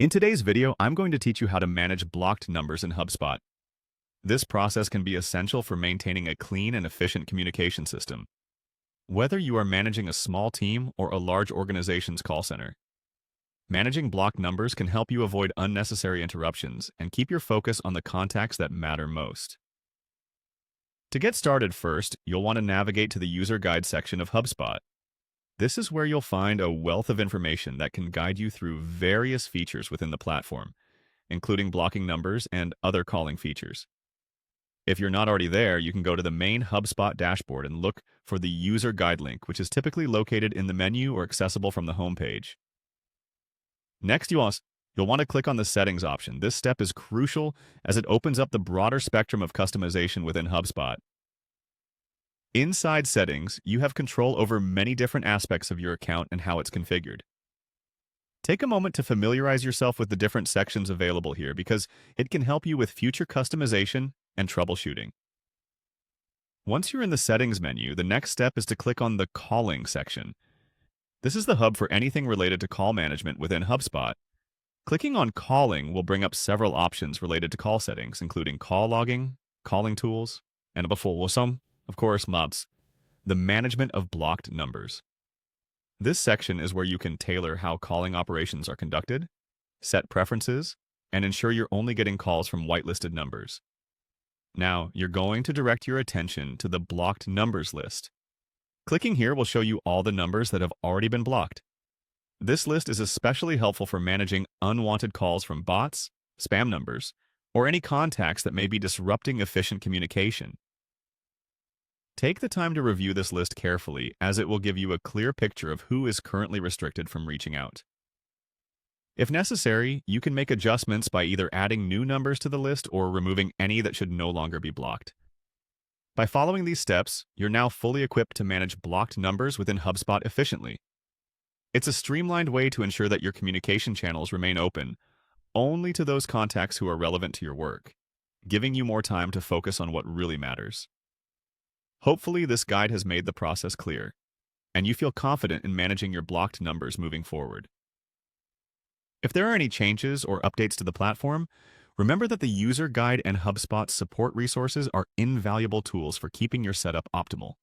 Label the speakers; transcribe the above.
Speaker 1: In today's video, I'm going to teach you how to manage blocked numbers in HubSpot. This process can be essential for maintaining a clean and efficient communication system, whether you are managing a small team or a large organization's call center. Managing blocked numbers can help you avoid unnecessary interruptions and keep your focus on the contacts that matter most. To get started first, you'll want to navigate to the User Guide section of HubSpot. This is where you'll find a wealth of information that can guide you through various features within the platform, including blocking numbers and other calling features. If you're not already there, you can go to the main HubSpot dashboard and look for the User Guide link, which is typically located in the menu or accessible from the homepage. Next, you'll want to click on the Settings option. This step is crucial as it opens up the broader spectrum of customization within HubSpot. Inside Settings, you have control over many different aspects of your account and how it's configured. Take a moment to familiarize yourself with the different sections available here because it can help you with future customization and troubleshooting. Once you're in the Settings menu, the next step is to click on the Calling section. This is the hub for anything related to call management within HubSpot. Clicking on Calling will bring up several options related to call settings, including call logging, calling tools, and before some, of course, mobs, the management of blocked numbers. This section is where you can tailor how calling operations are conducted, set preferences, and ensure you're only getting calls from whitelisted numbers. Now, you're going to direct your attention to the blocked numbers list. Clicking here will show you all the numbers that have already been blocked. This list is especially helpful for managing unwanted calls from bots, spam numbers, or any contacts that may be disrupting efficient communication. Take the time to review this list carefully, as it will give you a clear picture of who is currently restricted from reaching out. If necessary, you can make adjustments by either adding new numbers to the list or removing any that should no longer be blocked. By following these steps, you're now fully equipped to manage blocked numbers within HubSpot efficiently. It's a streamlined way to ensure that your communication channels remain open only to those contacts who are relevant to your work, giving you more time to focus on what really matters. Hopefully, this guide has made the process clear, and you feel confident in managing your blocked numbers moving forward. If there are any changes or updates to the platform, remember that the User Guide and HubSpot support resources are invaluable tools for keeping your setup optimal.